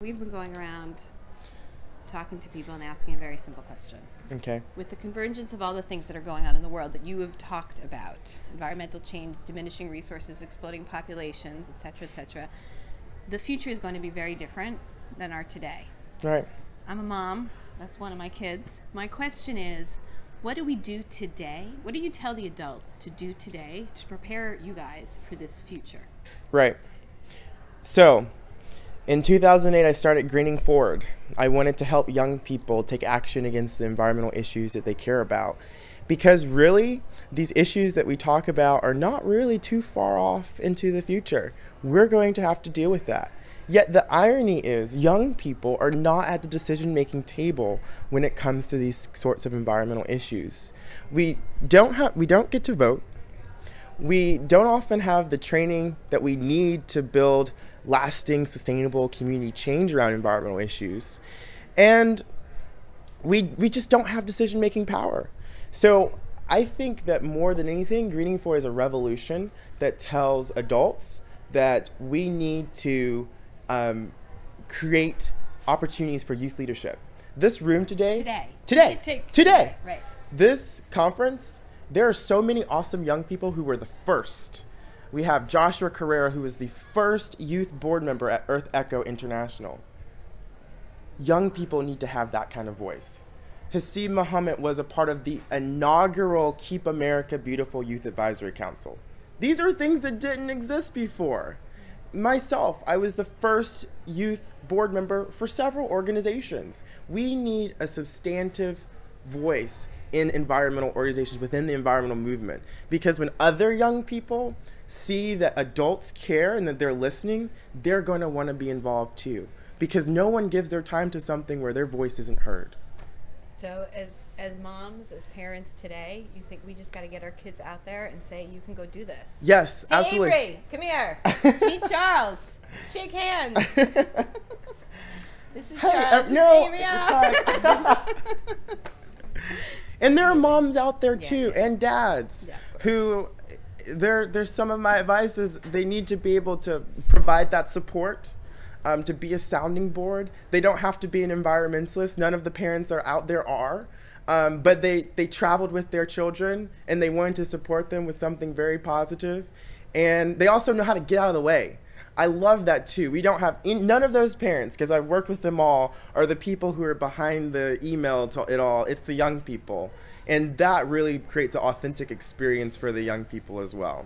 We've been going around talking to people and asking a very simple question. Okay. With the convergence of all the things that are going on in the world that you have talked about, environmental change, diminishing resources, exploding populations, etc., the future is going to be very different than our today. Right. I'm a mom. That's one of my kids. My question is, what do we do today? What do you tell the adults to do today to prepare you guys for this future? Right. So, in 2008, I started Greening Forward. I wanted to help young people take action against the environmental issues that they care about. Because really, these issues that we talk about are not really too far off into the future. We're going to have to deal with that. Yet the irony is young people are not at the decision-making table when it comes to these sorts of environmental issues. We don't get to vote. We don't often have the training that we need to build lasting, sustainable community change around environmental issues. And we just don't have decision-making power. So I think that more than anything, Greening Forward is a revolution that tells adults that we need to create opportunities for youth leadership. This room today. Right. This conference, there are so many awesome young people who were the first. We have Joshua Carrera, who was the first youth board member at Earth Echo International. Young people need to have that kind of voice. Hasib Muhammad was a part of the inaugural Keep America Beautiful Youth Advisory Council. These are things that didn't exist before. Myself, I was the first youth board member for several organizations. We need a substantive voice in environmental organizations within the environmental movement. Because when other young people see that adults care and that they're listening, they're going to want to be involved too. Because no one gives their time to something where their voice isn't heard. So as moms, as parents today, you think we just got to get our kids out there and say, you can go do this? Yes, hey, absolutely. Avery, come here. Meet Charles. Shake hands. This is Charles. No. This is Avery. And there are moms out there too, and dads who, there's some of my advice is they need to be able to provide that support. To be a sounding board. They don't have to be an environmentalist. None of the parents are out there are. But they traveled with their children and they wanted to support them with something very positive. And they also know how to get out of the way. I love that too. We don't have, none of those parents, because I've worked with them all, are the people who are behind the email to it all. It's the young people. And that really creates an authentic experience for the young people as well.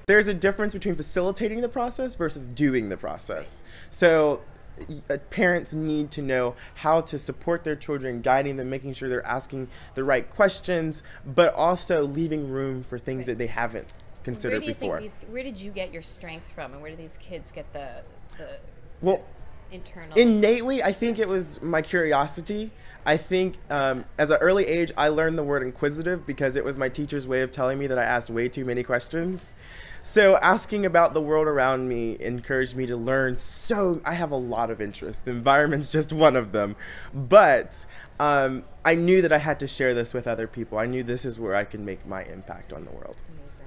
There's a difference between facilitating the process versus doing the process. So parents need to know how to support their children, guiding them, making sure they're asking the right questions, but also leaving room for things that they haven't considered before. Where did you get your strength from, and where do these kids get the internal? Innately, I think it was my curiosity. I think as an early age, I learned the word inquisitive because it was my teacher's way of telling me that I asked way too many questions. So asking about the world around me encouraged me to learn. So I have a lot of interests. The environment's just one of them. But I knew that I had to share this with other people. I knew this is where I can make my impact on the world. Amazing.